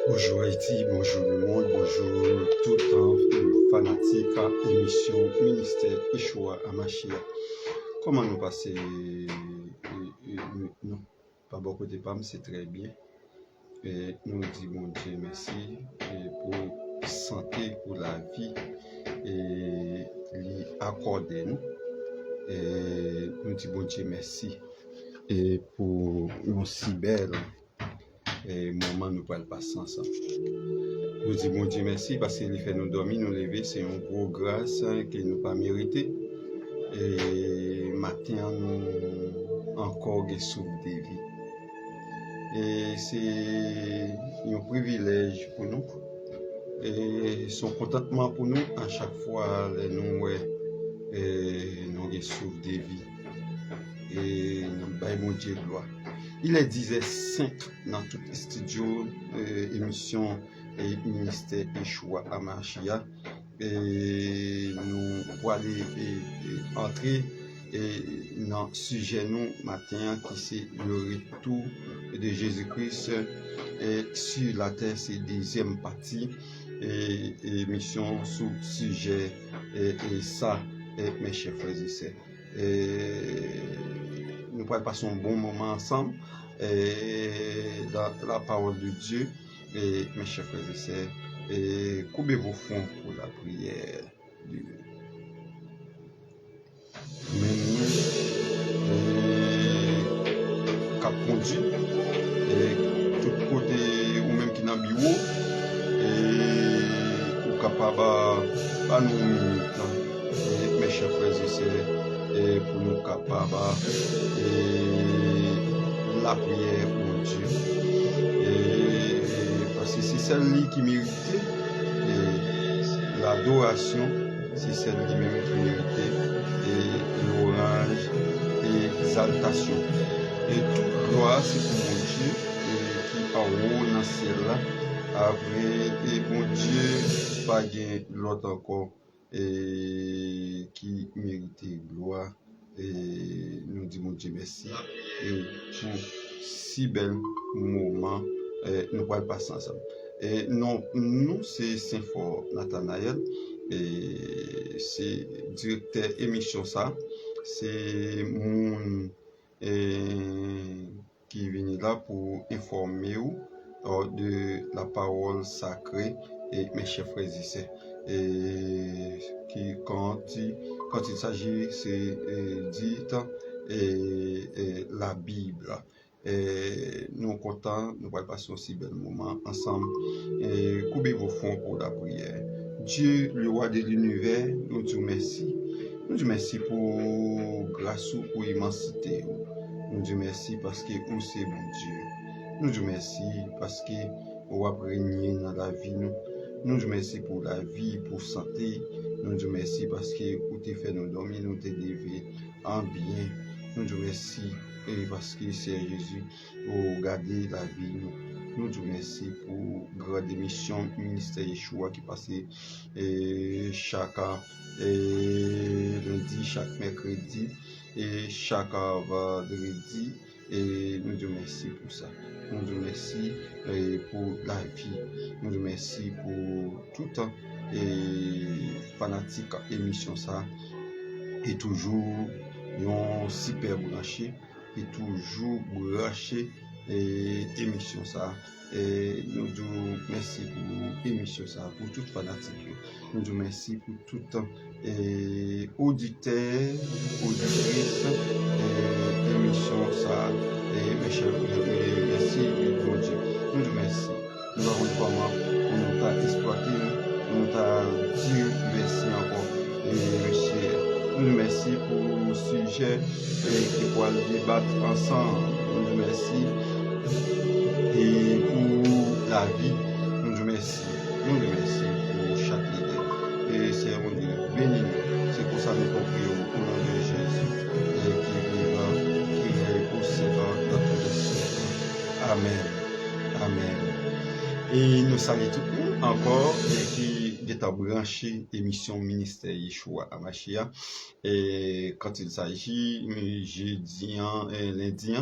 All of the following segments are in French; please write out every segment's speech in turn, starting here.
Bonjour Haïti, bonjour le monde, bonjour tout un fanatique à émission Ministère Yeshua Amashia. Comment nous passer non, pas beaucoup de PAM, c'est très bien. Et nous disons bon Dieu merci pour santé, pour la vie et lui accorder nous. Et nous disons bon Dieu merci et pour une si belle moment nous pouvons passer ensemble. Nous disons bon Dieu merci parce qu'il fait nous dormir, nous lever, c'est une grosse grâce qu'il nous pas mérité. Et matin, nous encore des souffle de vie. Et c'est un privilège pour nous. Et son contentement pour nous à chaque fois nous nous des souffle de vie. Et nous baillons mon Dieu gloire. Il est 10h05 dans tout le studio émission et ministère Yeshua Amashia. Et nous pour aller entrer dans le sujet nous matin qui c'est le retour de Jésus-Christ sur la terre, c'est deuxième partie et émission sous sujet et ça mes chers frères et sœurs. Nous pourrons passer un bon moment ensemble dans la parole de Dieu et mes chers frères et sœurs. Et coupez vos fonds pour la prière. Même cap conduit et tout côté ou même qui dans bureau et ou capable pas nous minutes mes chers frères et sœurs et pour nous capables et la prière pour Dieu. Parce que c'est celle-là qui mérite l'adoration, c'est celle-là même qui mérite l'orage et l'exaltation. Et toute gloire, c'est pour mon Dieu qui est en haut dans ce ciel-là. Après, et mon Dieu, pas l'autre encore qui mérite gloire. Et nous disons mon Dieu merci et pour si bel moment. Nous pourrons passer ensemble. Et non, nous, c'est Saint-Fort Nathanaël, et c'est directeur émission ça. C'est mon qui vient là pour informer vous de la parole sacrée et mes chers frères et sœurs. Et qui quand il s'agit, c'est dit la Bible. Et nous sommes contents, nous allons passer aussi bel moment ensemble. Et coupez vos fonds pour la prière. Dieu, le roi de l'univers, nous disons merci. Nous disons merci pour grâce ou pour immensité. Nous disons merci parce que vous c'est bon Dieu. Nous disons merci parce que vous avez régné dans la vie. Nous disons merci pour la vie, pour la santé. Nous disons merci parce que vous avez fait nous dormir, nous avez levé en bien. Nous disons merci parce que c'est Jésus pour garder la vie. Nous disons merci pour grande émission ministère Yeshua qui passe chaque lundi, chaque mercredi et chaque vendredi. Et nous disons merci pour ça. Nous disons merci pour la vie. Nous disons merci pour tout temps et fanatique émission ça. Et toujours super branché et toujours branché et émission ça. Et nous disons merci pour l'émission ça, pour toute fanatique. Nous disons merci pour tout auditeur, auditrice, émission ça. Et mes chers, merci mon Dieu. Nous disons merci. Nous avons vraiment nous t'a exploité, nous t'a dit merci encore. Et monsieur, nous merci pour le sujet qui pourra débattre ensemble. Nous merci. Et pour la vie, nous disons merci. Nous merci pour chaque leader. Et c'est un Dieu béni. C'est pour ça que nous prions au nom de Jésus qui vivra, qui est possédant dans tous les siècles. Amen. Amen. Et nous saluons tout le monde encore et qui d'état branché émission ministère Yeshua Amashia. Et quand il s'agit jeudi, lundi,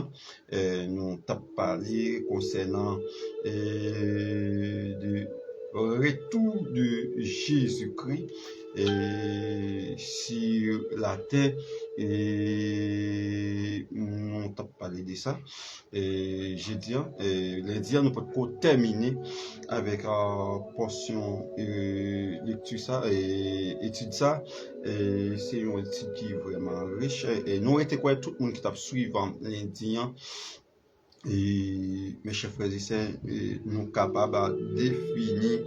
nous t'avons parlé concernant le retour de Jésus-Christ sur la terre. Et nous t'avons parlé de ça. Et jeudi, lundi, nous pouvons terminer avec une portion lecture ça et étude ça. C'est une étude qui est vraiment riche. Et nous été quoi tout le monde qui t'a suivi lundi. Et mes chers frères et sœurs, nous capables de définir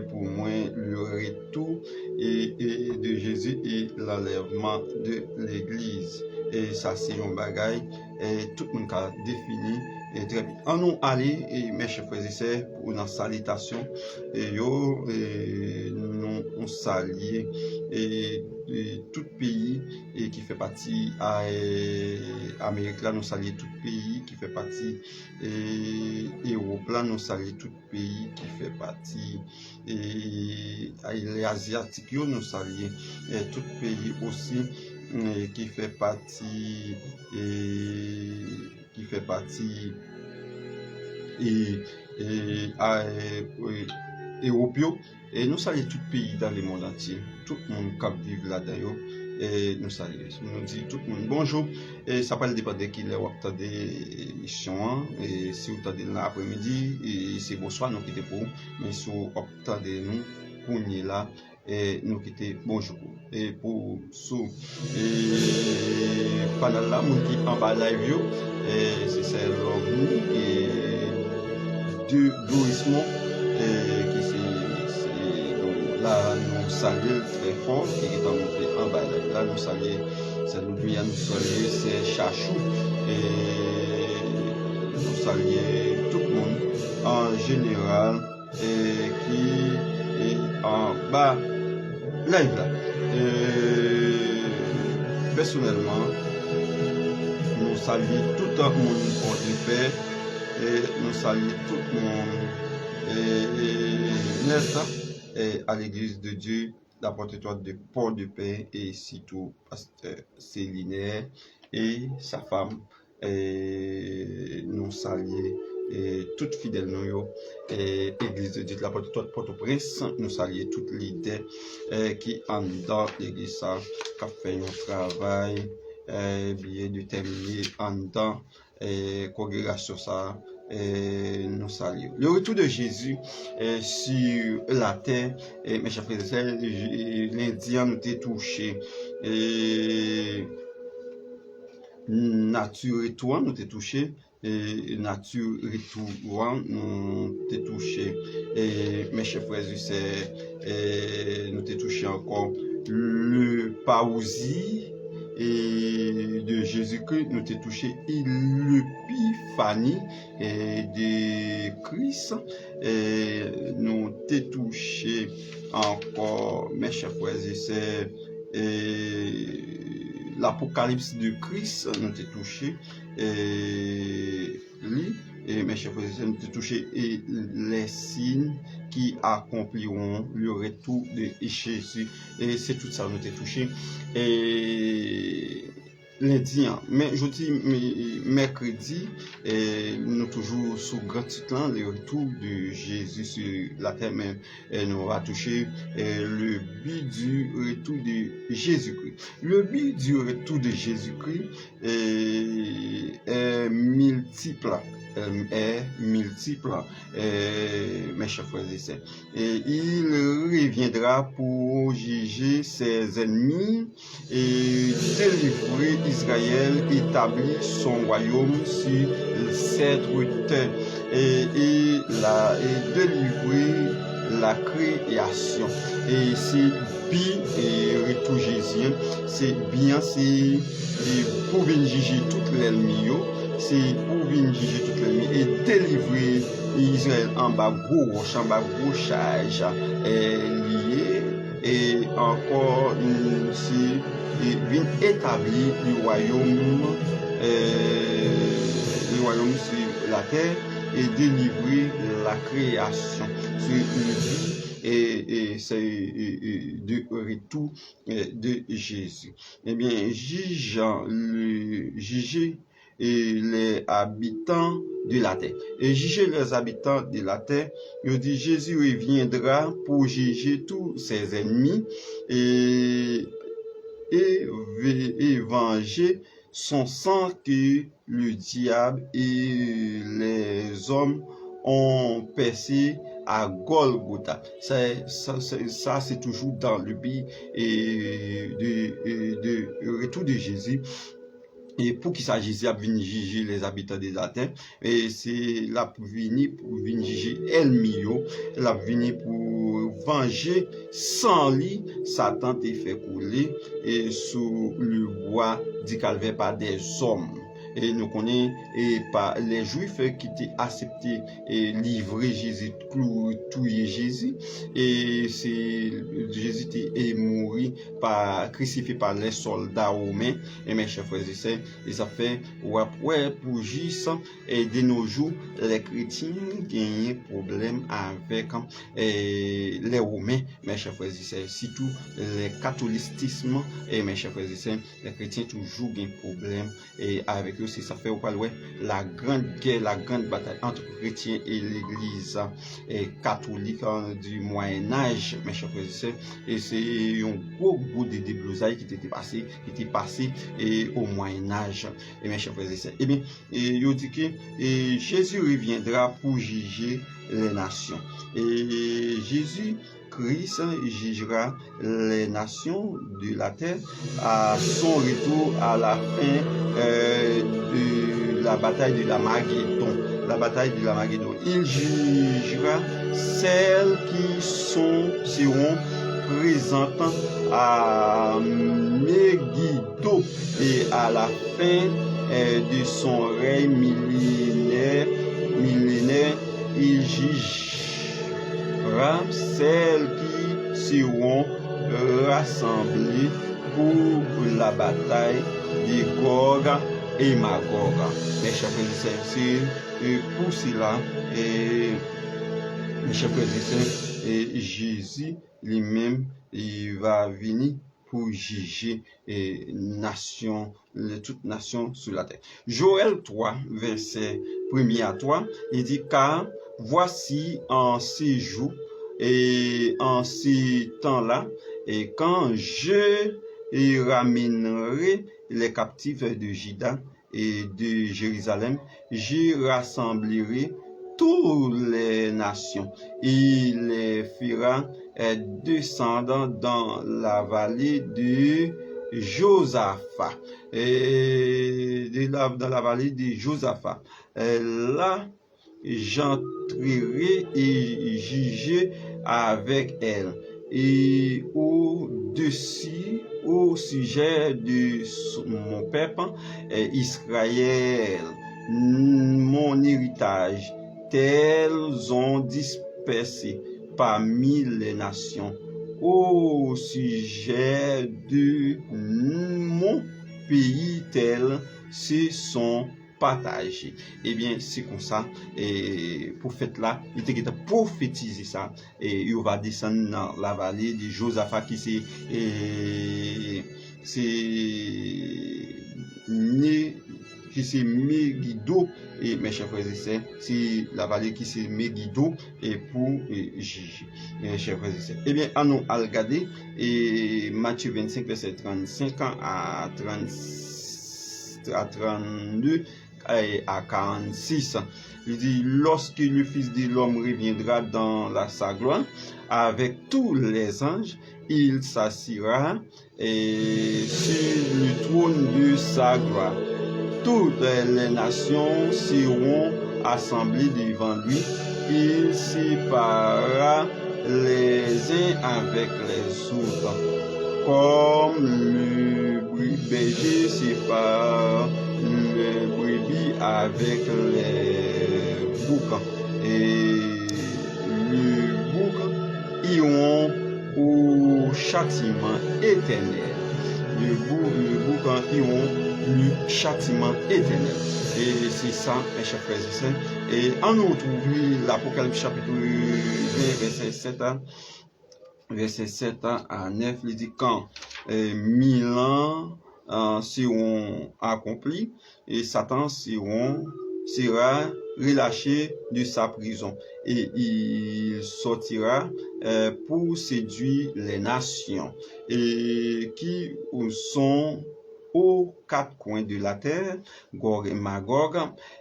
pour moi le retour de Jésus et l'enlèvement de l'Église. Et ça c'est un bagage et tout le monde a défini et très bien. En nous aller et mes chers frères et sœurs pour une salutation et nous saluer et tout pays et qui fait partie à Amérique là, nous saluer tout pays qui fait partie et Europe là, nous saluer tout pays qui fait partie et les asiatiques nous saluer tout pays aussi qui fait partie européen et nous saluons tout pays dans le monde entier, tout le monde qui vit là-dedans et nous saluons, nous dit tout le monde bonjour et ça peut dépendre de qui est au temps des émissions et si vous attendez l'après-midi et c'est bonsoir nous quittons pour mais si vous attendez nous pour nous là et nous quitter bonjour et pour sous et pendant là mon qui en bas live et c'est ça l'orgue et de Dorismont qui c'est là nous saluons très fort qui est en bas là nous saluons c'est Ludmilla nous saluons c'est Chachou et nous saluons tout le monde en général et qui est en bas live là. Personnellement, nous saluons tout le monde pour le faire et nous saluons tout le monde et à l'église de Dieu, la porte-étoile de Port-de-Paix et surtout pasteur Célinaire et sa femme et nous saluons et toute fidèle nous et église de Dieu de la porte-étoile de Port-au-Prince nous saluons toutes les idées qui en dans l'église ça qui fait un travail bien déterminé en dans congrégation ça et nous saluons le retour de Jésus sur la terre et mes chers frères et sœurs lundi nous t'ai touché et nature et toi nous t'ai touché et nature retour nous t'ai touché et mes chers frères et sœurs nous t'ai touché encore le parousie et de Jésus-Christ nous t'ai touché et l'épiphanie de Christ et nous t'ai touché encore mes chers frères et sœurs et l'apocalypse de Christ nous t'ai touché et mes chers frères et sœurs nous t'ai touché et les signes qui accompliront le retour de Jésus et c'est tout ça nous t'ai touché et lundi mais jeudi mercredi nous toujours sous grand titre le retour de Jésus sur la terre mais nous va toucher le but du retour de Jésus-Christ. Le but du retour de Jésus-Christ est multiple. Mes chers frères et sœurs. Et il reviendra pour juger ses ennemis et délivrer Israël, établir son royaume sur cette terre et délivrer la création. Et c'est bien et retour Jésus, c'est bien, c'est pour venir juger toute l'ennemi. C'est pour venir juger toute l'ennemi et délivrer Israël en bas gros roche, en bas gros charge lié et encore c'est venir établir le royaume sur la terre et délivrer la création. C'est le but et c'est de retour de Jésus. Eh bien, juger et les habitants de la terre. Et juger les habitants de la terre, il dit Jésus reviendra pour juger tous ses ennemis et venger son sang que le diable et les hommes ont percé à Golgotha. Ça c'est toujours dans le but de retour de Jésus. Et pour qu'il s'agisse de venir juger les habitants de la terre, et c'est la pour venir juger Elmio, la venir pour venger sans lui, Satan te fait couler et sous le bois du calvaire par des hommes. Et nous connaissons par les Juifs qui étaient acceptés et livrés Jésus, tuer Jésus, et c'est Jésus est mort crucifié par les soldats romains. Et mes chers frères et sœurs, et ça fait ouais pour juste et de nos jours les chrétiens gagnent problème avec les romains, mes chers frères et sœurs, surtout les catholicisme. Et mes chers frères et sœurs, les chrétiens toujours gagnent problème et avec eux, c'est ça fait la grande guerre, la grande bataille entre chrétiens et l'église catholique du Moyen-Âge, mes chers frères et sœurs. Et c'est un gros de déblousailles qui était passé au Moyen-Âge. Et mes chers frères et sœurs, eh bien, il dit que Jésus reviendra pour juger les nations. Et Jésus Christ jugera les nations de la terre à son retour à la fin de la bataille de l'Armageddon. La bataille de l'Armageddon. Il jugera celles qui seront présentes à Megiddo et à la fin de son règne millénaire, il jugera celles qui seront rassemblées pour la bataille de Gog et Magog. Mes chers frères et sœurs, c'est pour cela, mes chers frères et sœurs, Jésus lui-même, il va venir pour juger toute nation sur la terre. Joël 3, verset 1er à 3, il dit, car voici en ces jours et en ces temps-là, et quand je ramènerai les captifs de Juda et de Jérusalem, je rassemblerai toutes les nations. Il les fera descendre dans la vallée de Josaphat. Dans la vallée de Josaphat. Là, j'entrerai et jugerai avec elle. Et au-dessus, au sujet de mon peuple, Israël, mon héritage, tels ont dispersé parmi les nations, au sujet de mon pays, tels se sont partagés. Eh bien, c'est comme ça, et prophète là, il était prophétisé ça, et il va descendre dans la vallée de Josaphat qui c'est Megiddo. Et mes chers frères et sœurs, c'est la vallée qui c'est Megiddo et pour juger. Mes chers frères et sœurs, eh bien, à nous regarder et Matthieu 25 verset 35 à 32 et à 46. Il dit, lorsque le Fils de l'homme reviendra dans sa gloire avec tous les anges, il s'assiera sur le trône de sa gloire. Toutes les nations seront assemblées devant lui. Il séparera les uns avec les autres, comme le berger sépare les brebis avec les boucs. Et le bouc iront au châtiment éternel. Le bouc iront le châtiment éternel. Et c'est ça, mes chers frères et sœurs. Et on nous retrouve l'Apocalypse chapitre 20, verset 7 à 9, il dit quand 1000 ans seront accomplis et Satan sera relâché de sa prison et il sortira pour séduire les nations et qui sont aux quatre coins de la terre, Gog et Magog,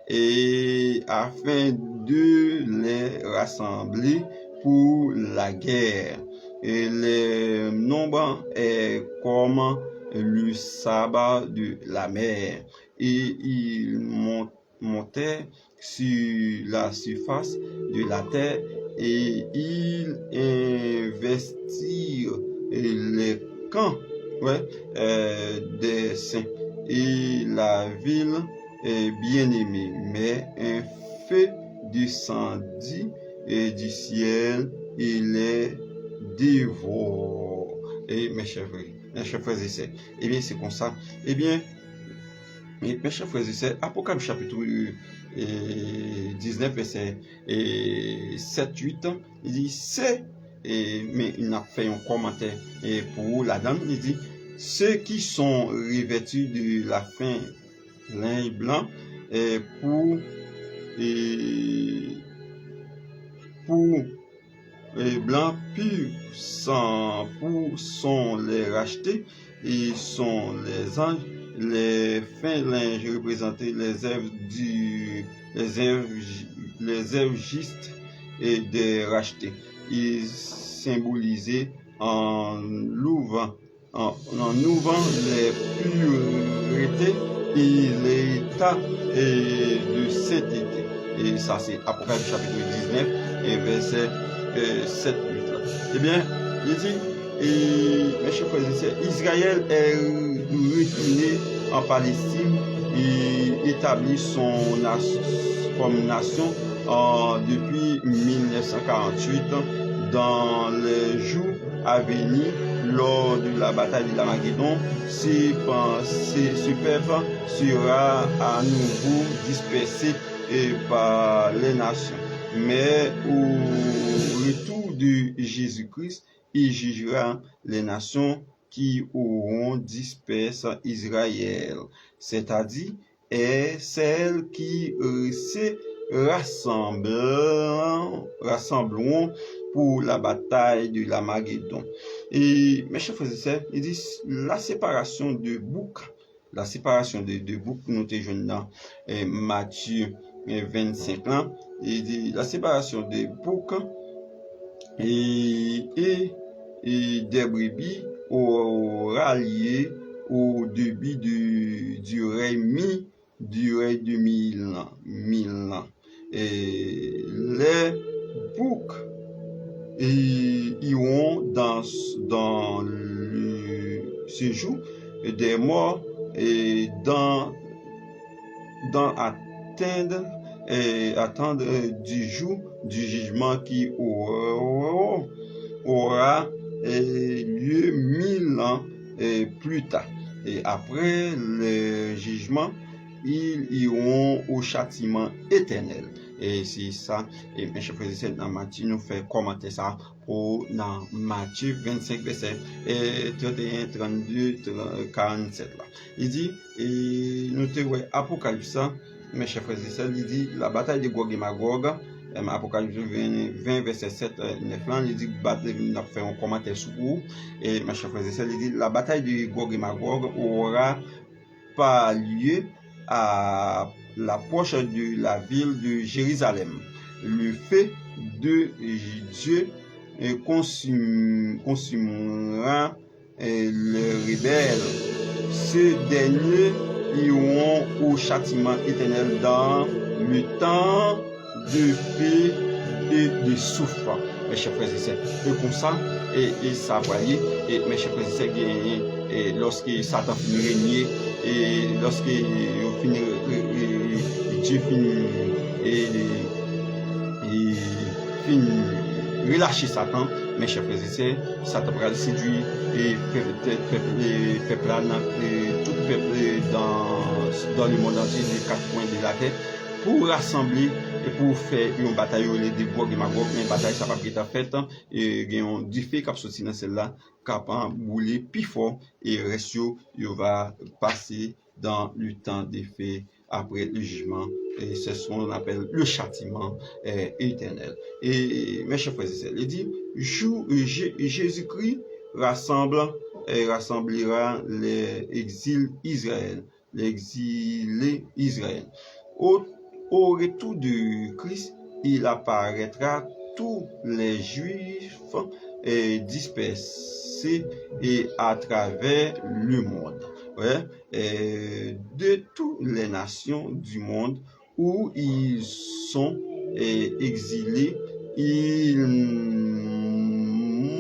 et afin de les rassembler pour la guerre. Et le nombre est comme le sabbat de la mer. Et ils montaient sur la surface de la terre et ils investirent les camps des saints et la ville est bien aimée, mais un feu descendit du ciel et les dévore. Et mes chers frères et sœurs, et bien c'est comme ça. Et bien, mes chers frères et sœurs, Apocalypse chapitre 19, verset 7-8, il dit c'est. Mais il a fait un commentaire pour la dame, il dit ceux qui sont revêtus de la fin linge blanc pour blanc pur sont les rachetés et sont les anges. Les fins linges représentaient les œuvres justes et des rachetés. Ils symbolisaient en ouvrant les puretés et l'état de sainteté. Et ça, c'est Apocalypse chapitre 19 et verset 7-8. Eh bien, il dit, mes chers frères et sœurs, Israël est retourné en Palestine et établit comme nation depuis 1948 dans les jours à venir lors de la bataille de l'Armageddon. Ce peuple sera à nouveau dispersé par les nations. Mais au retour de Jésus-Christ, il jugera les nations qui auront dispersé Israël, c'est-à-dire celles qui se rassembleront pour la bataille de l'Armageddon. Et mes chers frères et sœurs, ils disent la séparation de bouc, nous te jeunes dans Matthieu 25 ans, il dit la séparation des boucs et des brebis aura lieu au début du règne de 1000 ans. Et les boucs iront dans le séjour des morts et attendre du jour du jugement qui aura lieu 1000 ans plus tard. Et après le jugement, ils iront au châtiment éternel. Et c'est ça. Et mes chers frères et sœurs, dans Matthieu, nous fait commenter ça pour dans Matthieu 25, verset 31, 32, 47 là. Il dit, et nous te voyons Apocalypse, mes chers frères et sœurs, il dit la bataille de Gog et Magog. Apocalypse 20, verset 7, 9 là, il dit, il a fait un commentaire sur vous. Et mes chers frères et sœurs, il dit la bataille de Gog et Magog aura pas lieu à l'approche de la ville de Jérusalem. Le feu de Dieu consumera les rebelles. Ceux derniers iront au châtiment éternel dans le temps de paix et de souffrance. Mes chers frères et sœurs, et comme ça, et ça va aller, et mes chers frères et sœurs, et lorsque Satan finit régner, et lorsque Dieu finit relâcher Satan, mes chers frères et sœurs, Satan va séduire et peuple là, tout peuple dans le monde entier, les quatre coins de la terre, pour rassembler et pour faire une bataille les de Gog et Magog, une bataille ça va être faite et gagnons du fait cap sorti dans celle-là capable bouler plus fort et reste il va passer dans le temps des faits après le jugement et c'est ce qu'on appelle le châtiment éternel. Et mes chers frères et sœurs, il dit Jésus-Christ rassemblera les exils Israël, l'exilé Israël. Au retour de Christ, il apparaîtra tous les Juifs dispersés et à travers le monde, de toutes les nations du monde où ils sont exilés, ils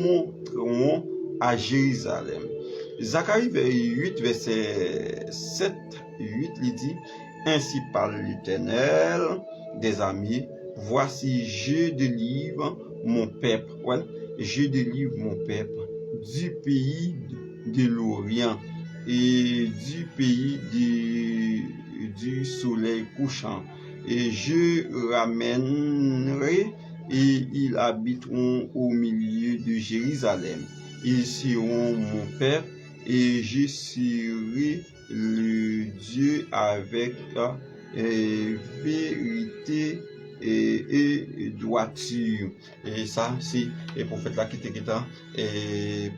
monteront à Jérusalem. Zacharie 8, verset 7, 8, il dit, ainsi parle l'Éternel des armées, voici je délivre mon peuple, je délivre mon peuple du pays de l'Orient et du pays du soleil couchant, et je ramènerai et ils habiteront au milieu de Jérusalem. Ils seront mon peuple et je serai le Dieu avec vérité et droiture. Et ça, c'est le prophète là qui était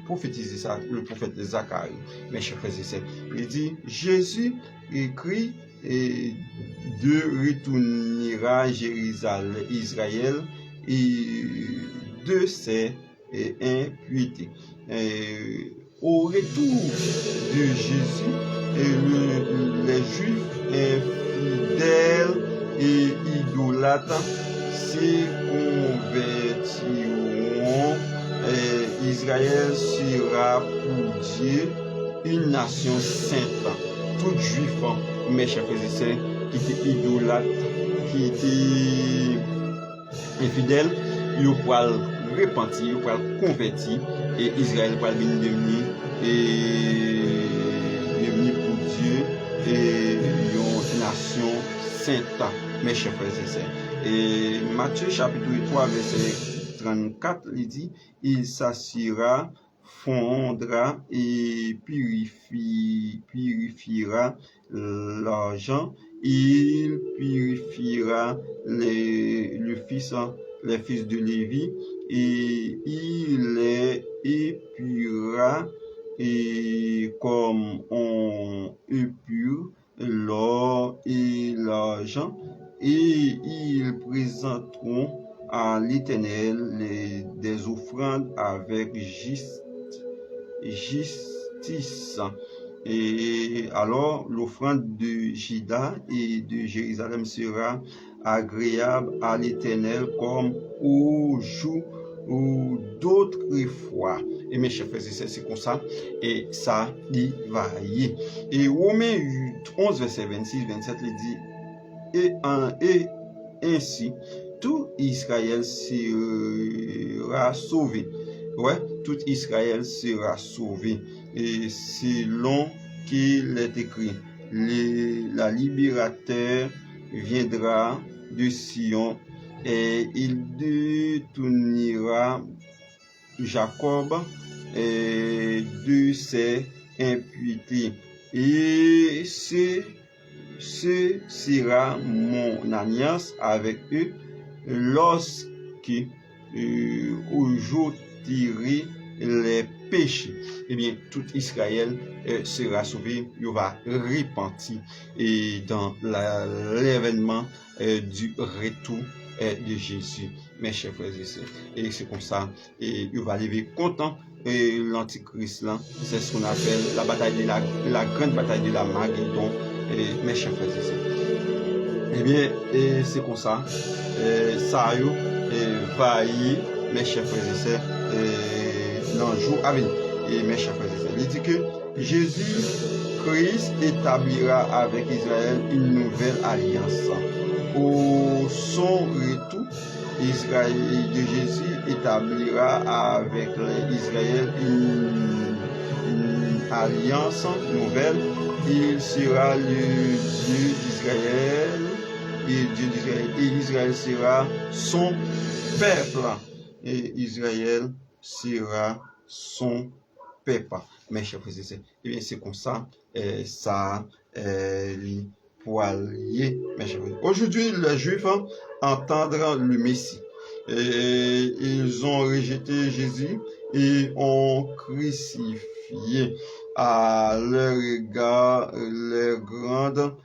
prophétisé ça, le prophète Zacharie. Mes chers frères et sœurs, il dit Jésus écrit et de retournera à Jérusalem, Israël et de ses impuretés. Au retour de Jésus, les Juifs infidèles et idolâtres se convertiront. Israël sera pour Dieu une nation sainte. Tout juif, mes chers frères et sœurs, qui était idolâtre, qui était infidèle, il va repentir, il va convertir, et Israël va devenir pour Dieu et une nation sainte, mes chers frères et sœurs. Et Matthieu chapitre 3, verset 34, il dit, il s'assira, fondra et purifiera l'argent, il purifiera les fils de Lévi et il les épurera et comme on épure l'or et l'argent, et ils présenteront à l'Éternel des offrandes avec justice. Et alors l'offrande de Juda et de Jérusalem sera agréable à l'Éternel comme au jour ou d'autres fois. Et mes chers frères et sœurs, c'est comme ça, et ça y va y. Et Romains 11, verset 26, 27, il dit, et ainsi, tout Israël sera sauvé. Tout Israël sera sauvé. Et selon qu'il est écrit, la libérateur viendra de Sion et il détournera Jacob de ses impuretés. Et ce sera mon alliance avec eux lorsque j'ôterai les péchés. Eh bien, tout Israël sera sauvé, il va repentir et dans l'événement du retour de Jésus, mes chers frères et sœurs. Et c'est comme ça, et il va lever content. Et l'antichrist là, c'est ce qu'on appelle la bataille de la grande bataille de la Magédon, mes chers frères et sœurs. Eh bien, c'est comme ça, ça va y, mes chers frères et sœurs, dans le jour à venir. Et mes chers frères et sœurs, il dit que Jésus-Christ établira avec Israël une nouvelle alliance. Au son retour, Israël de Jésus établira avec Israël une alliance nouvelle. Il sera le Dieu d'Israël et Dieu d'Israël, et Israël sera son peuple. Et Israël sera son peuple. Mes chers frères et sœurs, et bien c'est comme ça, ça, les poiliers, mes chers frères. Aujourd'hui, les Juifs entendent le Messie. Et ils ont rejeté Jésus et ont crucifié. À leur égard, leur grande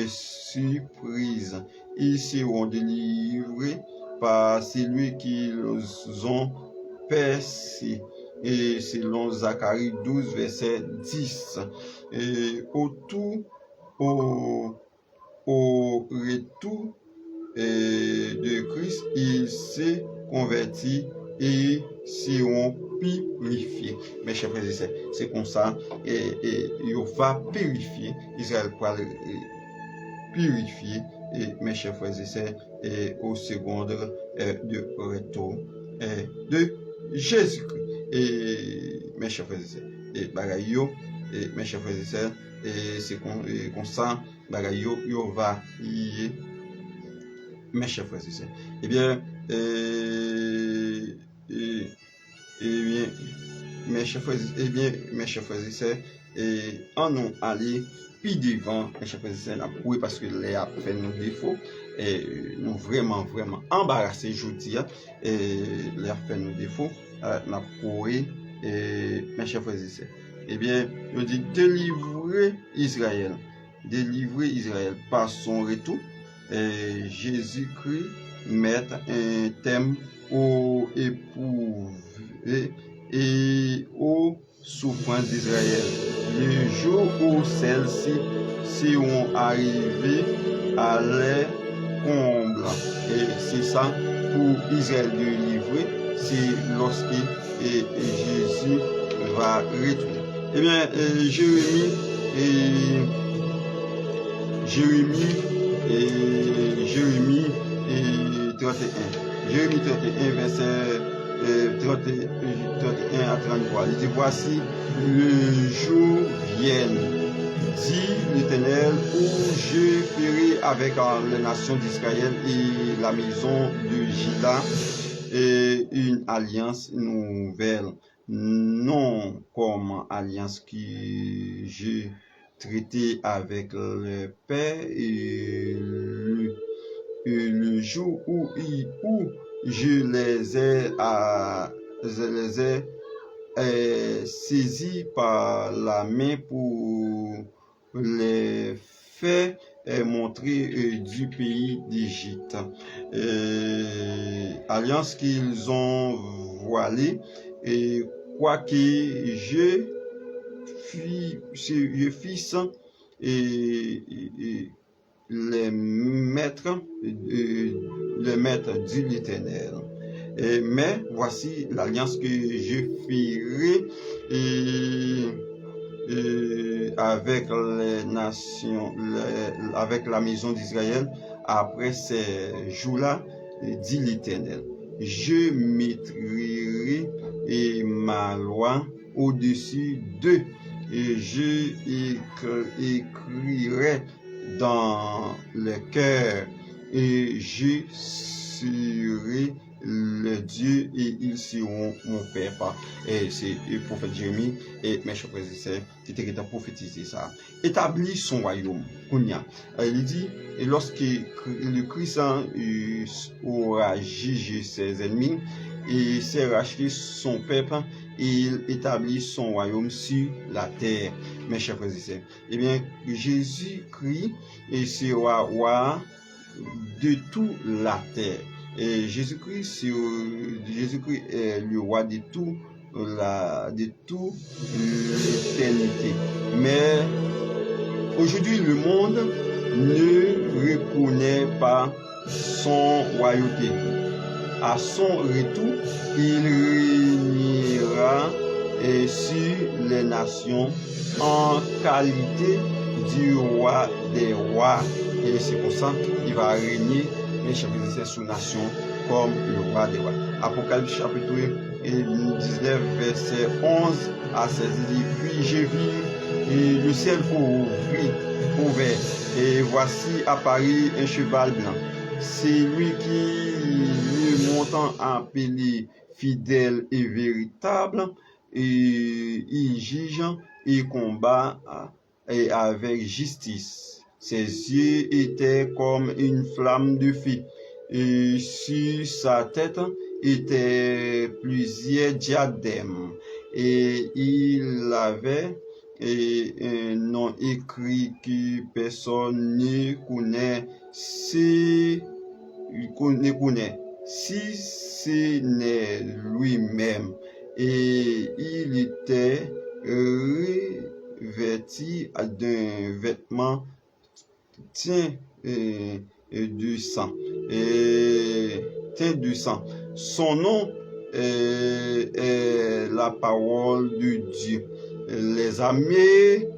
surprise. Ils seront délivrés par celui qu'ils ont percé. Et selon Zacharie 12, verset 10. Et au retour de Christ, il s'est converti et seront purifiés. Mes chers frères et sœurs, c'est comme ça, et il va purifier, Israël va purifier, et mes chers frères et sœurs, et au second de retour de Jésus-Christ. Et mes chers frères et sœurs, et bagayo, et mes chers frères et sœurs, et c'est comme ça, bagayo, yo va y mes chers frères et sœurs. Eh bien, mes chers frères et sœurs, et en nous aller puis devant, mes chers frères et sœurs, oui, parce que les a fait nos défauts, et nous vraiment embarrassés aujourd'hui, et les a fait nos défauts, n'a pourri, et mes chers frères et sœurs. Eh bien, je dis délivrer Israël par son retour. Jésus-Christ met un thème aux éprouves et aux souffrances d'Israël. Le jour où celles-ci seront arrivées à leur comble. Et c'est ça pour Israël de livrer, c'est lorsque Jésus va retourner. Eh bien, Jérémie 31. Jérémie 31, verset 31 à 33. Il dit, voici le jour vient, dit l'Éternel, où je ferai avec les nations d'Israël et la maison de Juda une alliance nouvelle, non comme alliance que j'ai traité avec le Père et le jour où je les ai saisis par la main pour les faire montrer du pays d'Égypte. Alliance qu'ils ont voilée, et quoique je fils et les maîtres dit l'Éternel. Mais voici l'alliance que je ferai avec les nations, avec la maison d'Israël après ces jours-là, dit l'Éternel. Je mettrai ma loi au-dessus d'eux, et je écrirai dans le cœur, et je serai le Dieu et ils seront mon père. Et c'est le prophète Jérémie, et mes chers frères et sœurs, qui était prophétisé ça. Établit son royaume. Il dit, et lorsque le Christ aura jugé ses ennemis et s'est racheté son peuple, il établit son royaume sur la terre, mes chers frères et sœurs. Eh bien, Jésus-Christ sera roi de toute la terre. Et Jésus-Christ est le roi de toute l'éternité. Mais aujourd'hui, le monde ne reconnaît pas son royauté. À son retour, il régnera sur les nations en qualité du roi des rois. Et c'est pour ça qu'il va régner, mes chers frères et sœurs, sous nation comme le roi des rois. Apocalypse chapitre 19, verset 11 à 16, il dit, puis j'ai vu et le ciel ouvert, et voici apparut un cheval blanc. C'est lui qui, le montant appelé fidèle et véritable, et il juge et combat et avec justice. Ses yeux étaient comme une flamme de feu, et sur sa tête étaient plusieurs diadèmes, et il avait un nom écrit que personne ne connaît, si ce n'est lui-même. Et il était revêtu d'un vêtement teint du sang. Son nom est la parole de Dieu. Les armées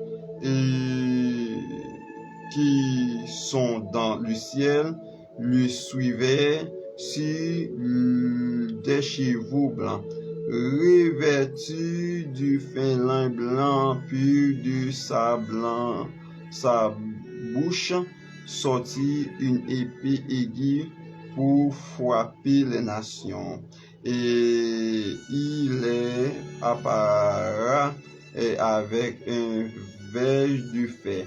qui sont dans le ciel le suivaient sur des chevaux blancs, revêtus du fin lin blanc, puis de sa bouche sortit une épée aiguë pour frapper les nations. Et il est apparu avec un verge de fer,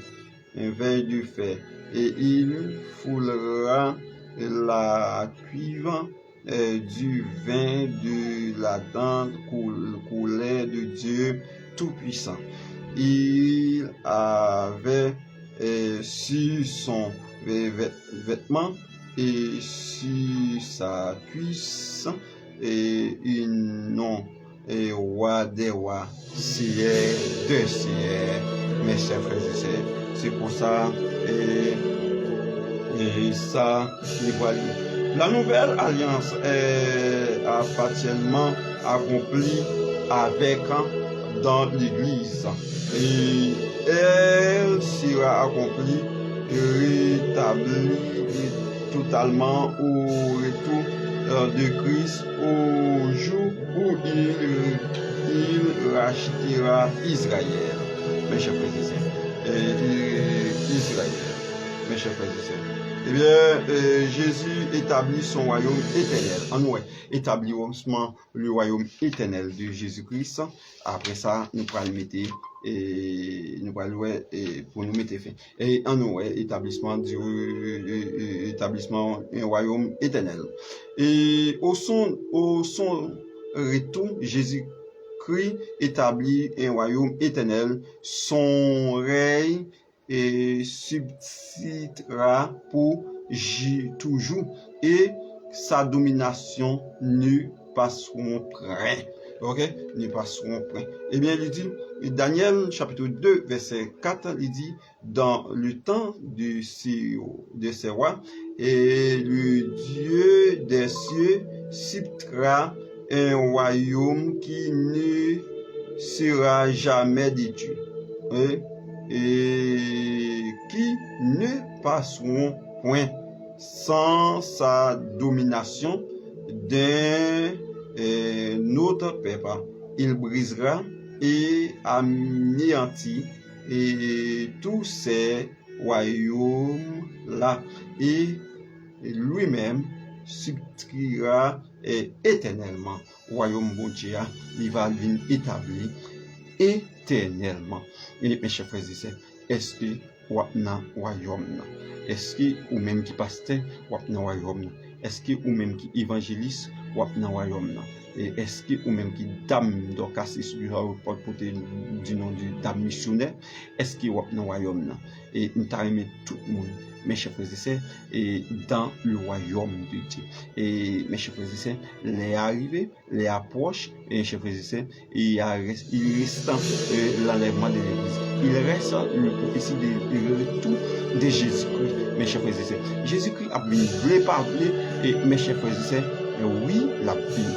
et il foulera la cuivre du vin de la dent coulée de Dieu Tout-Puissant. Il avait sur son vêtement et sur sa cuisse et un nom et roi des rois, Seigneur de seigneurs. Mes chers frères et sœurs, c'est pour ça et ça, voilà. La nouvelle alliance est partiellement accomplie avec dans l'Église, et elle sera accomplie et rétablie totalement au retour de Christ, au jour où il rachètera Israël. Mes chers frères et sœurs, Israël, mes chers frères et sœurs. Eh bien, Jésus établit son royaume éternel. En nous, établissement le royaume éternel de Jésus-Christ. Après ça, nous pourrons le mettre et nous pourrons pour nous mettre fin. Et en nous, établissement un royaume éternel. Et au son retour, Jésus-Christ établit un royaume éternel. Son règne et subsistera pour toujours, et sa domination ne passeront point. Ok, ne passeront point. Eh bien, il dit, Daniel chapitre 2, verset 4, il dit, dans le temps de ces rois, et le Dieu des cieux subsistera un royaume qui ne sera jamais détruit. Et qui ne passeront point sans sa domination d'un autre peuple. Il brisera et anéantit et tous ces royaumes-là, et lui-même subsistera éternellement. Royaume bon Dieu, il va venir établir éternellement. Et mes chers frères et sœurs, est-ce que vous avez un royaume? Est-ce que ou même qui pasteur, vous avez un royaume? Est-ce que ou même qui évangéliste, vous avez un royaume? Et est-ce que ou même qui dame d'orchestre pour du nom du dame missionnaire, est-ce que vous avez un royaume? Et nous t'aimons tout le monde, mes chers frères et sœurs, et dans le royaume de Dieu. Et mes chers frères et sœurs, les arrivées, les approches, et mes chers frères et sœurs, il reste l'enlèvement de l'Église. Il reste le prophétie de retour de Jésus-Christ, mes chers frères et sœurs. Jésus-Christ a voulu parler, et mes chers frères et sœurs, oui, la fini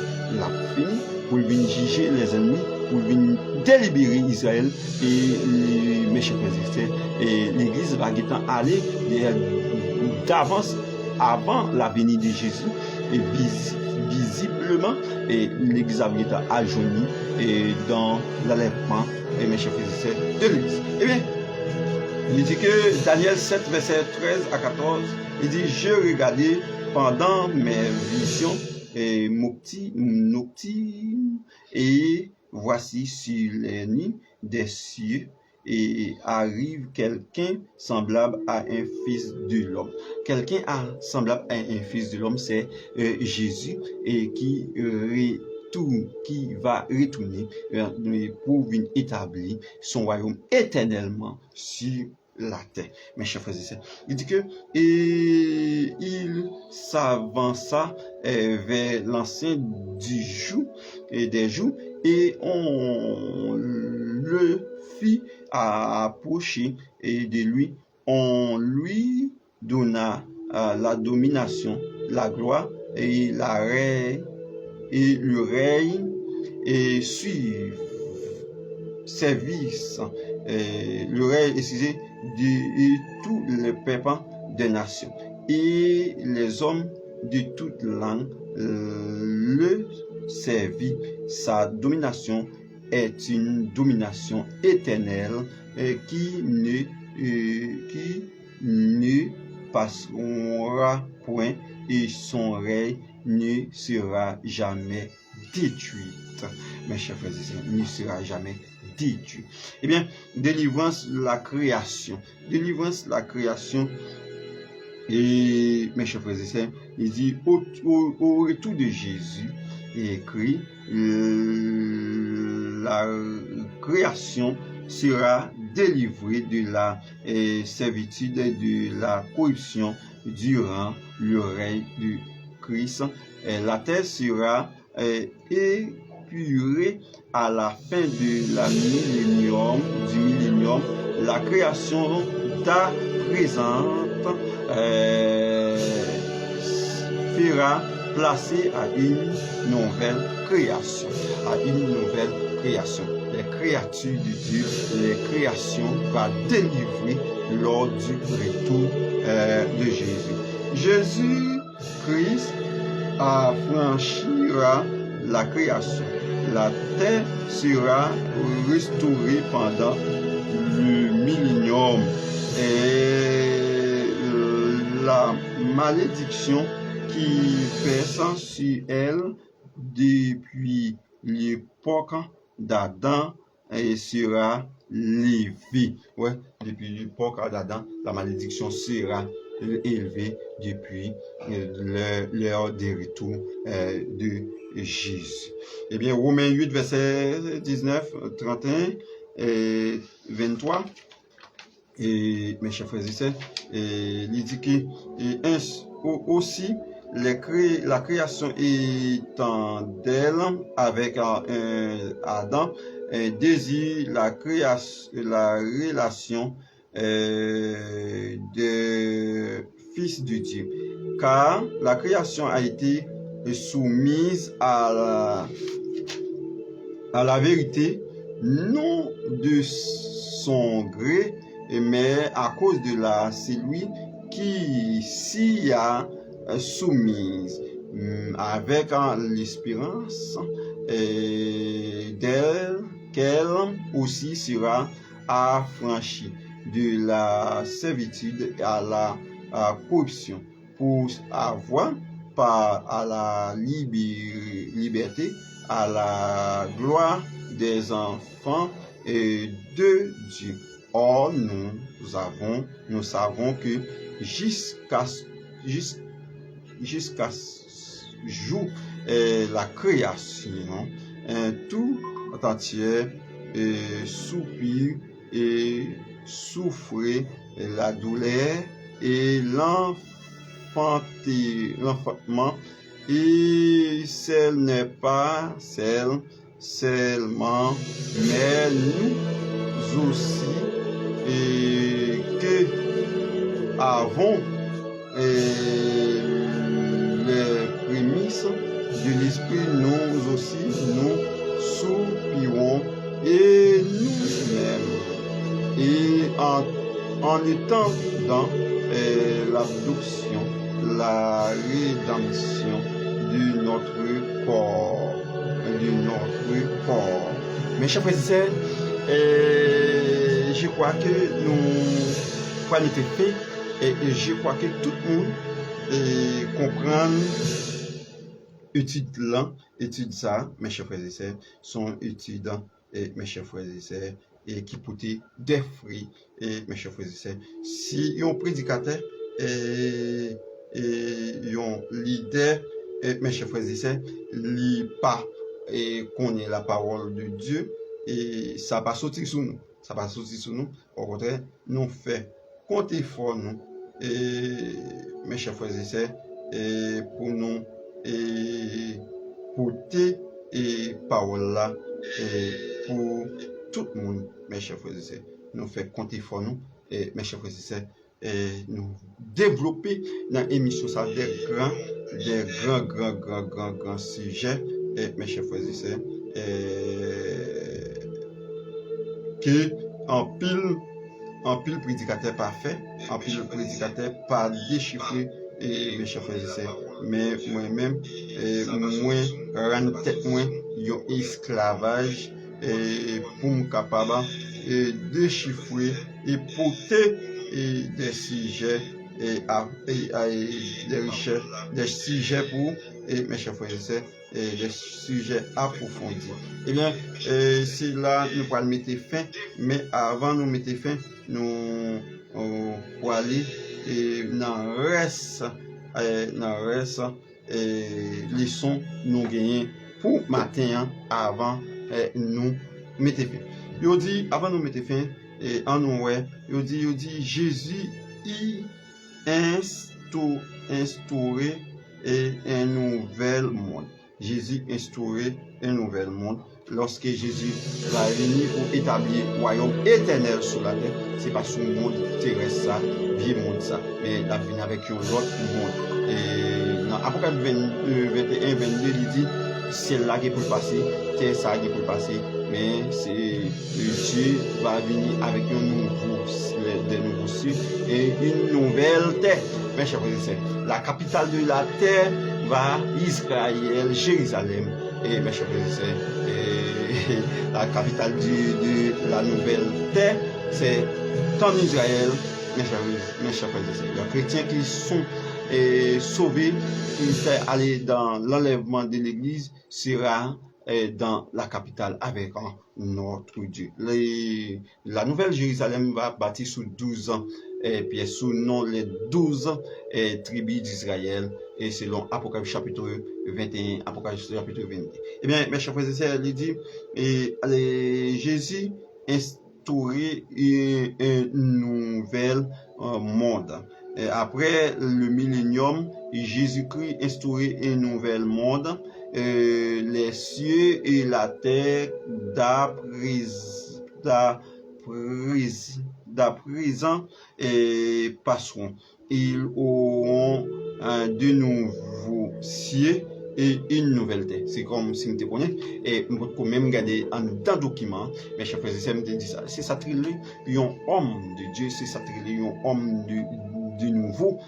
pour venir juger les ennemis, pour venir délibérer Israël, et mes chers frères et sœurs, et l'Église va aller d'avance avant la venue de Jésus, et visiblement, et l'Église avait été ajounie et dans l'enlèvement, et mes chers frères et sœurs, de l'Église. Eh bien, il dit que Daniel 7, verset 13 à 14, il dit, je regardais pendant mes visions, et Nocti, et voici sur les nids des cieux, et arrive quelqu'un semblable à un fils de l'homme. Quelqu'un semblable à un fils de l'homme, c'est Jésus, et qui va retourner pour venir établir son royaume éternellement sur la terre. Mes chers frères et sœurs, il dit que il s'avança vers l'ancien du jour et des jours, et on le fit approcher, et de lui on lui donna la domination, la gloire et le règne, et service, le règne, excusez, de tous les peuples des nations, et les hommes de toute langue le servit. Sa domination est une domination éternelle qui ne passera point, et son règne ne sera jamais détruit. Mes chers frères et sœurs, ne sera jamais détruit. Eh bien, délivrance, la création. Délivrance, la création. Et mes chers frères et sœurs, il dit au retour de Jésus, il écrit, la création sera délivrée de la servitude et de la corruption durant le règne de Christ. La terre sera épurée à la fin de la du millénium. La création d'à présente sera placée à une nouvelle création. Les créatures de Dieu, les créations va délivrer lors du retour de Jésus. Jésus-Christ affranchira la création. La terre sera restaurée pendant le millénium, et la malédiction qui pèse sur elle depuis l'époque d'Adam sera levée. Ouais, depuis l'époque d'Adam, la malédiction sera élevée depuis l'heure des retours de Jésus. Eh bien, Romains 8, verset 19, 31 et 23. Et mes chers frères et sœurs, il dit que aussi la création étant d'elle avec Adam désire la relation de fils de Dieu, car la création a été soumise à la vérité, non de son gré, mais à cause de celui qui s'y a soumise, avec l'espérance qu'elle aussi sera affranchie de la servitude à la corruption, pour avoir part à la liberté, à la gloire des enfants et de Dieu. Or, nous savons que jusqu'à jour la création, tout entier soupire et souffre la douleur et l'enfantement, et ce n'est pas celle seulement, mais nous aussi, et que avons les prémices de l'esprit, nous aussi nous soupirons et nous-mêmes, et en étant dans l'adoption, la rédemption de notre corps. De notre corps. Mes chers frères et sœurs, je crois que nous pouvons être fait et je crois que tout le monde comprend étude ça, mes chers frères et sœurs, sont étudiants et mes chers frères et sœurs, et qui portent des fruits et mes chers frères et sœurs. Si un prédicateur et un leader, et mes chers frères et sœurs, lit pas et connaît la parole de Dieu, et ça va sortir sur nous. Ça va sortir sur nous. Au contraire, nous fait compter fort nous. Et mes chers frères et sœurs, et pour nous et porter et parole là et pour tout le monde, mes chers frères et sœurs, nous fait compter fort nous et mes chers frères et sœurs, et nous développer dans l'émission ça des grands sujets et mes chers frères et sœurs, que en pile prédicateur parfait, en pile prédicateur pas déchiffré et mes chers frères et sœurs, mais moi-même moi rendre tête moi un esclavage et pour me capable et déchiffrer et porter et des sujets et des recherches, des sujets pour et mes chers frères et sœurs, et des sujets approfondis. Eh bien, c'est là nous pourrons mettre fin, mais avant nous mettre fin, nous pour aller et dans reste leçon nous gagner pour matin avant nous mettre fin. Yo dit avant nous mettre fin et en nous yo dit Jésus y instauré un nouvel monde. Jésus instauré un nouvel monde. Lorsque Jésus va venir pour établir le royaume éternel sur la terre, c'est pas sur le monde terrestre, ça, vieux monde ça, mais il va venir avec un autre monde. Et dans Apocalypse 21, 22, il dit, ciel là qui peut passer, terre ça qui peut passer, mais c'est Dieu va venir avec des nouveaux cieux et une nouvelle terre. Mes chers frères et sœurs, la capitale de la terre va Israël, Jérusalem. Et mes chers frères et sœurs, la capitale de la nouvelle terre, c'est en Israël. Mes chers frères et sœurs, les chrétiens qui sont sauvés, qui sont allés dans l'enlèvement de l'église, sera dans la capitale avec notre Dieu. La nouvelle Jérusalem va bâtir sous 12 ans, et puis sous nom les 12 tribus d'Israël, et selon Apocalypse chapitre 21, Apocalypse chapitre 22. Eh bien, mes chers frères et sœurs, il dit, Jésus instauré un nouvel monde. Et après le millénium, Jésus-Christ instauré un nouvel monde. Les cieux et la terre d'à présent passeront. Ils auront de nouveaux cieux et une nouvelle terre. C'est comme si nous connaissons. Et nous pouvons même regarder en dans le document. Mais chers frères et sœurs, me dit ça. C'est ça un homme de Dieu, c'est ça un homme de nouveau,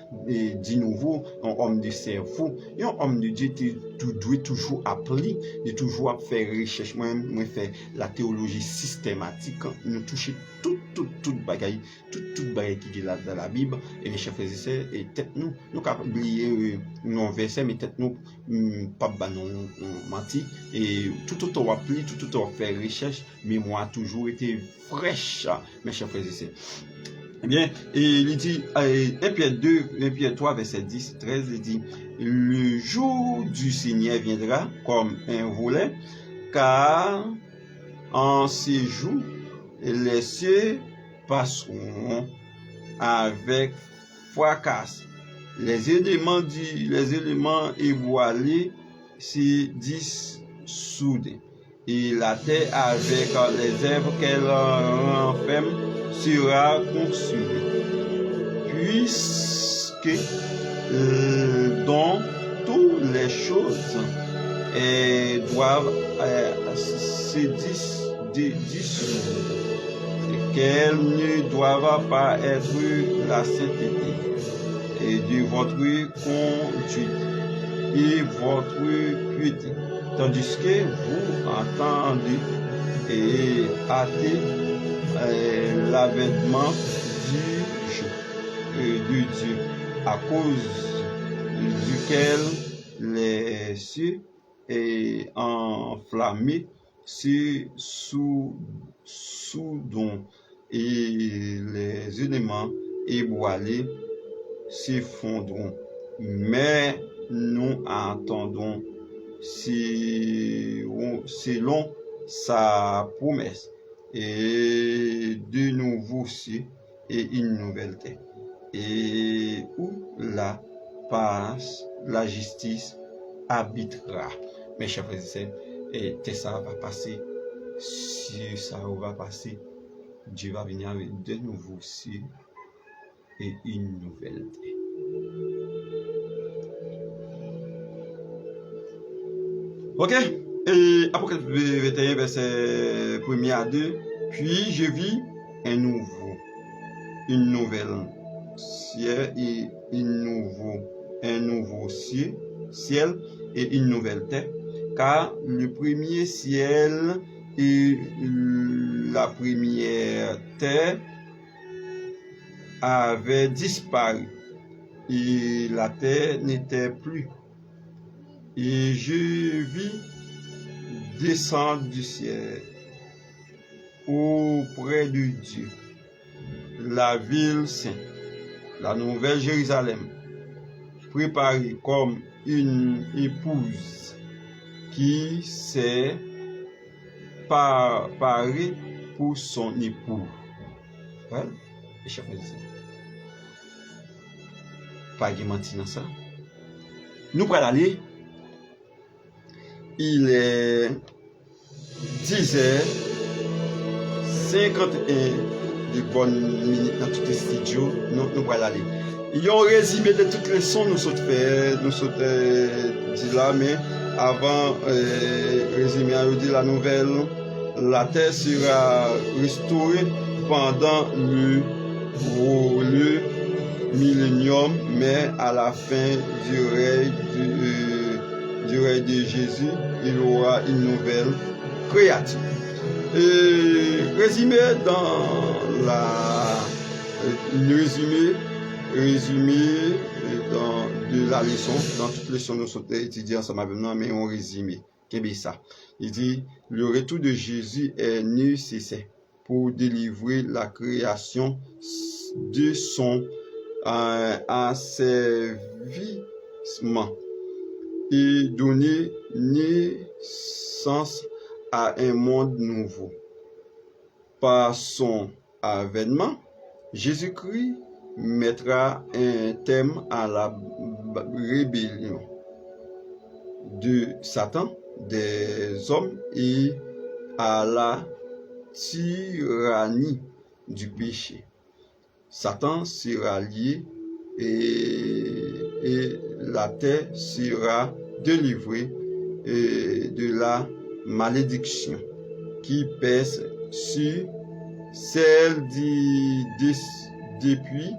un homme de cerveau, un homme de Dieu qui doit toujours appeler, de toujours faire recherche. Moi faire la théologie systématique, nous toucher tout bagaille, tout bagaille qui est là dans la Bible. Et mes chers frères et sœurs, et tête nous capable oublier nos versets, mais tête nous pas banon menti et tout autant appeler, tout autant faire recherche, mais moi toujours été fraîche, mes chers frères et sœurs. Eh bien, il dit, 1 Pierre 2, 1 Pierre 3, verset 10, 13, il dit, le jour du Seigneur viendra comme un volet, car en ces jours, les cieux passeront avec fracas. Les éléments éboilés se dissoudent. Et la terre avec les œuvres qu'elle renferme sera consumée. Puisque dans toutes les choses doivent se dissoudre, qu'elles ne doivent pas être la sainteté et de votre conduite et votre piété. Tandis que vous entendez et hâtez l'avènement de Dieu, à cause duquel les cieux est enflammé, sous dont et les éléments ébranlés s'effondreront. Mais nous entendons selon sa promesse et de nouveaux cieux et une nouvelle terre, et où la paix, la justice habitera. Mes chers frères et sœurs, et ça va passer. Si ça va passer, Dieu va venir avec de nouveaux cieux et une nouvelle terre. Ok, et Apocalypse 21, verset 1 à 2. Puis je vis une nouvelle ciel et un nouveau ciel et une nouvelle terre, car le premier ciel et la première terre avaient disparu et la terre n'était plus. Et je vis descendre du ciel auprès de Dieu la ville sainte, la nouvelle Jérusalem, préparée comme une épouse qui s'est parée pour son époux. Voilà, et chers frères et sœurs, pas de mentir dans ça. Nous allons aller. Il est 10h51 de bonnes minutes dans tous les studios. Nous allons aller. Il y a un résumé de toutes les leçons nous sommes fait, nous sommes dit là, mais avant résumé à dire la nouvelle, la terre sera restaurée pendant le millénium, mais à la fin du règne de Jésus, il aura une nouvelle créature. Résumé dans de la leçon, dans toute leçon nous sommes étudiés ensemble avec nous, mais on résumé. Qu'est-ce que ça? Il dit, le retour de Jésus est nécessaire pour délivrer la création de son asservissement et donner naissance à un monde nouveau. Par son avènement, Jésus-Christ mettra un terme à la rébellion de Satan, des hommes et à la tyrannie du péché. Satan sera lié et la terre sera délivrée de la malédiction qui pèse sur celle depuis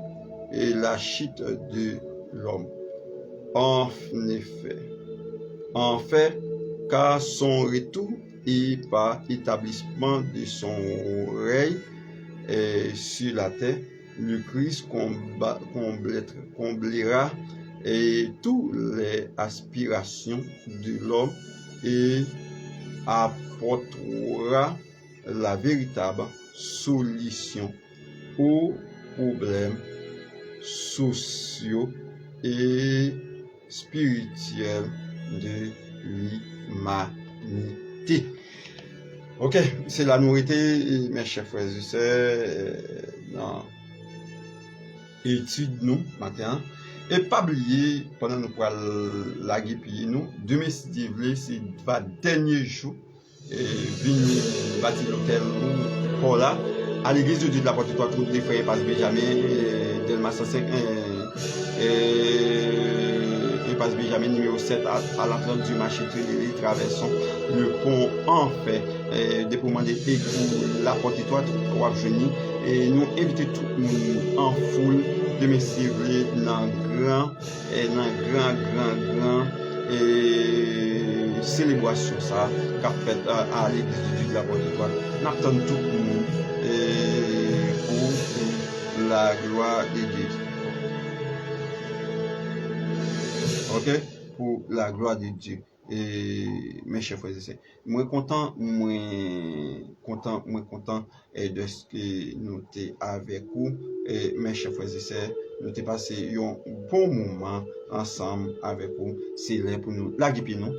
la chute de l'homme. En fait, car son retour et par établissement de son règne sur la terre, le Christ comblera toutes les aspirations de l'homme et apportera la véritable solution aux problèmes sociaux et spirituels de l'humanité. Ok, c'est la nourriture, mes chers frères et sœurs, dans étude nous matin. Et pas oublier, pendant nous pour la guérir nous, demain si Dieu veut, c'est le dernier jour, venir bâtir l'hôtel pour là, à l'église de Dieu de la Porte de Trois Trous, les frères Passe Benjamin, Delma 105, et Passe Benjamin numéro 7 à l'entrée du marché Tréléry, traversons le pont en fait, déploiement des pays pour la Porte de Trois Trous, et nous invitons tout le monde en foule de me suivre dans grand célébration ça qu'a fait à l'église de la Porte-Étoile. Nous attendons tout le monde pour la gloire de Dieu. Ok? Pour la gloire de Dieu. Et mes chers frères et sœurs, moi content de ce que nous sommes avec vous. Et mes chers frères et sœurs, nous avons passé un bon moment ensemble avec vous. C'est là pour nous, là qui nous,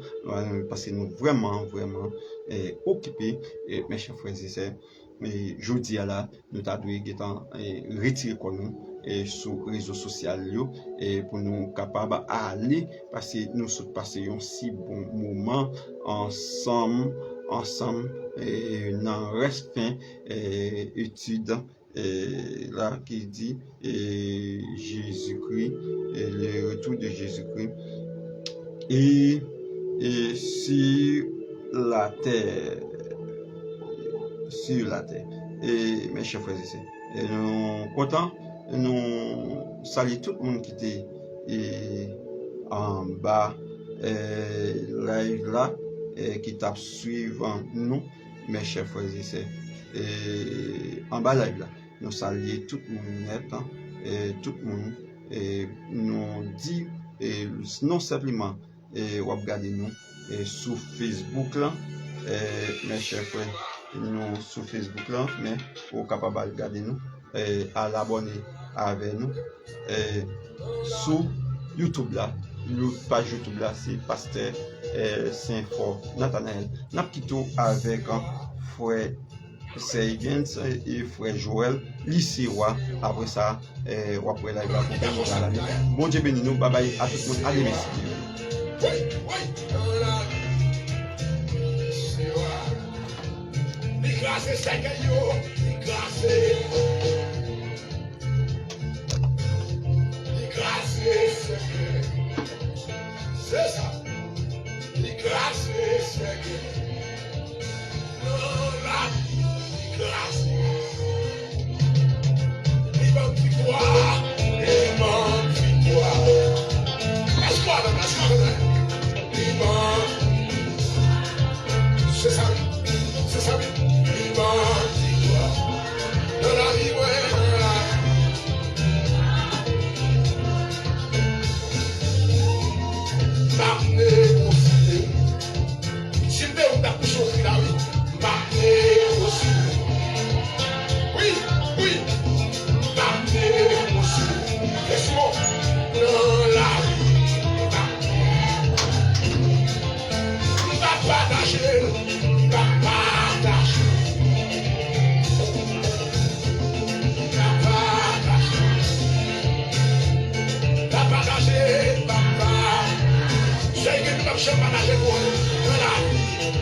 parce que nous vraiment occupés, et mes chers frères et sœurs. Et je dis à la, nous avons retiré nous et sur les réseaux sociaux et pour nous capables aller passer nous passer un si bon moment ensemble et dans reste étude là qui dit Jésus-Christ et le retour de Jésus-Christ et sur la terre et mes chers frères et sœurs et nous contents. Nous saluons tout le monde qui était en bas live là qui t'a suivant nous mes chers frères et sœurs et en bas live là nous saluons tout le monde net et tout le monde et nous dit non simplement et regardez nous et sur Facebook là mes chers frères nous sur Facebook là mais au capable de regarder nous et à l'abonner avec nous et sur YouTube là page YouTube là c'est Pasteur Saint-Fort Nathanaël n'a quitté avec frère Seigens et frère Joël Lycéois après ça après la bon Dieu béni nous bye bye à tout le monde allez merci. C'est ça. Les grâces, c'est que la grâce. L'immense victoire, l'immense victoire. Laisse-moi, l'immense. C'est ça, l'immense victoire. De la vie,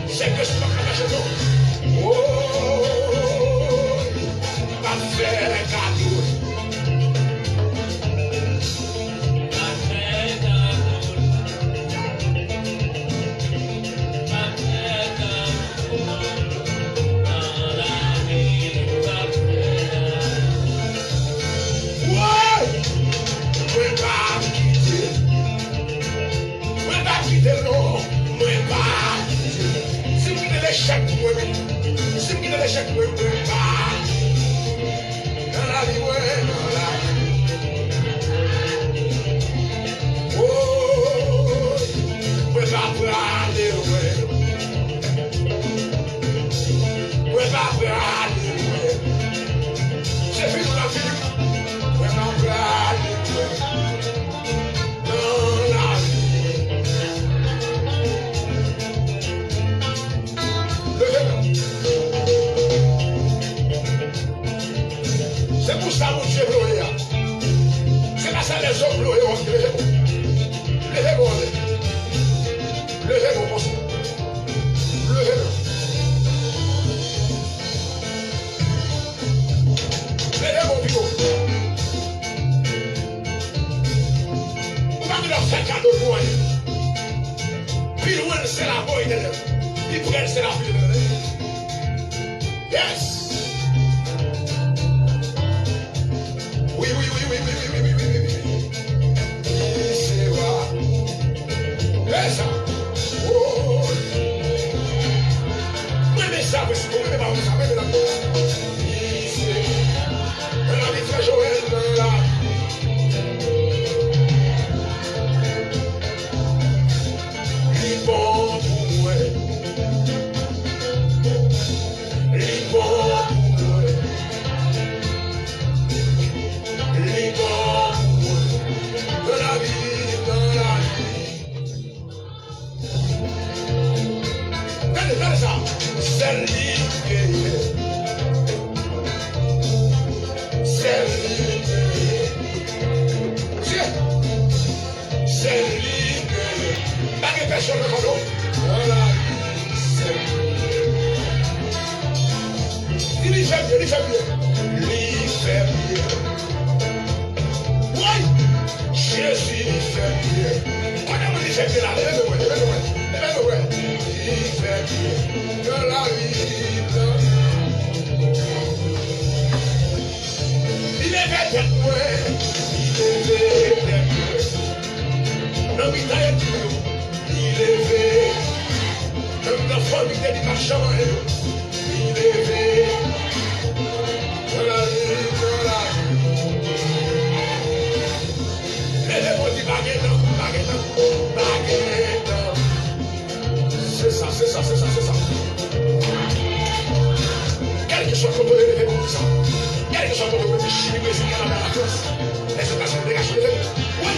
c'est que je peux pas lâcher l'eau. Oh, pas faire un cadeau. C'est pour ça mon Dieu glorieux. C'est là ça les hommes glorieux. Levez-vous. Levez-vous, mon Dieu. Levez-vous. Levez-vous, Pico. Vous allez leur faire cadeau de moyen. Puis loin, c'est la boîte de l'œuvre. Puis près, c'est la vie de l'œuvre. Yes. Oui. C'est vrai. ça. C'est lui. C'est lui. C'est lui. Pas de personne de mon voilà. C'est lui. Il fait bien, il fait bien. Il fait bien. Oui. Jésus fait bien. Quand il fait bien là, levez-moi. Il fait bien. De la vie. Il est fait bien. Il est fait bien. Non, il est fait. Il est fait. Comme la famille des marchands. Il est fait. De la vie. De la vie. Levez-moi du baguette. C'est ça. Quel que soit le côté de l'événement, quel que soit le côté de Chili, Brésil, Canada, la France, les États-Unis, dégagent les événements. Oui.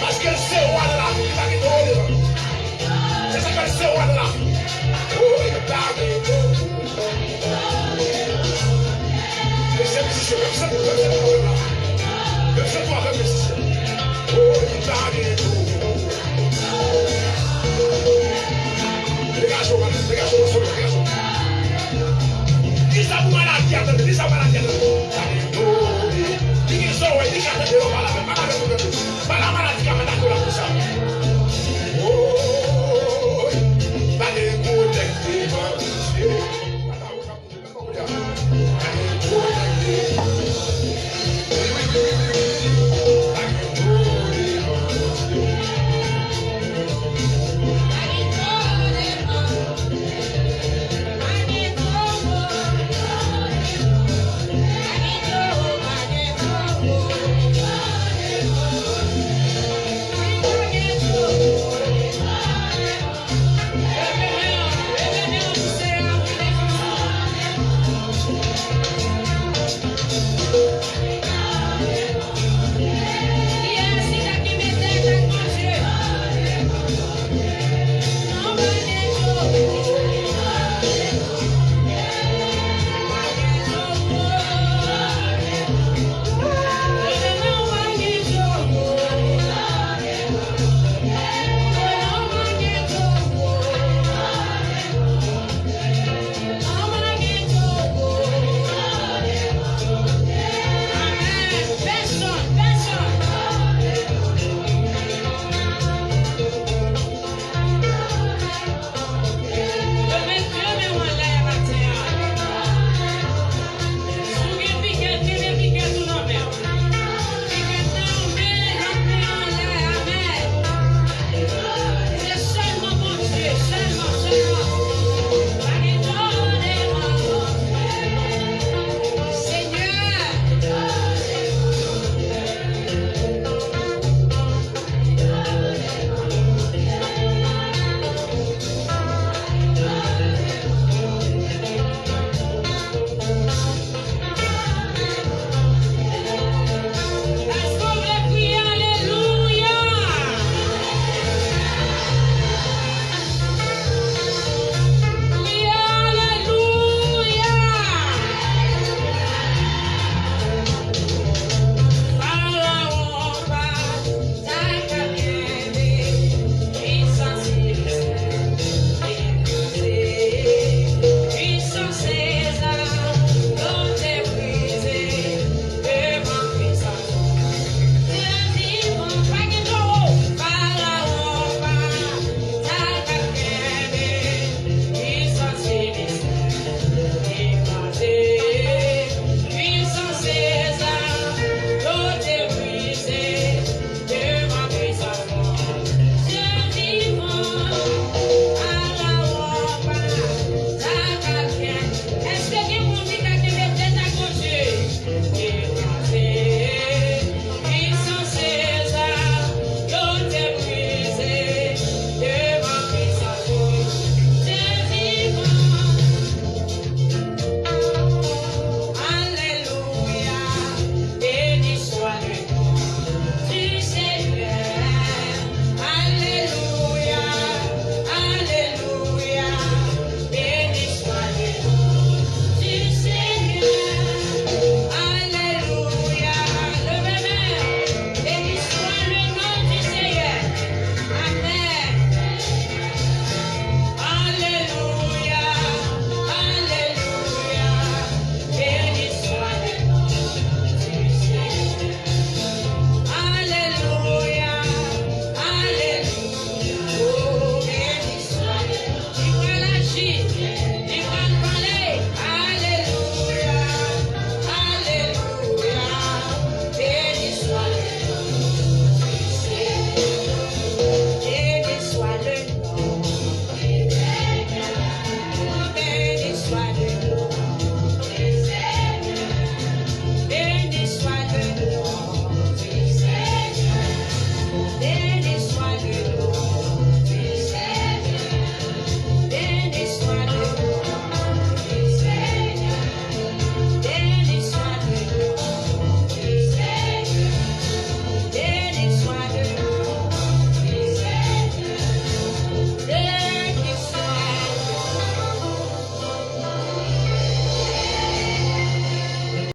Parce qu'elle sait où elle est là, il va qu'il te c'est ça qu'elle sait où elle est là. Oh, il est parti. Et c'est musicien, comme ça, comme ça, toi, comme musicien. Oh, il est parti. Dégage-moi, dégage-moi, dégage-moi. Dis ça pour maladie, attendez, dis ça pour maladie, attendez.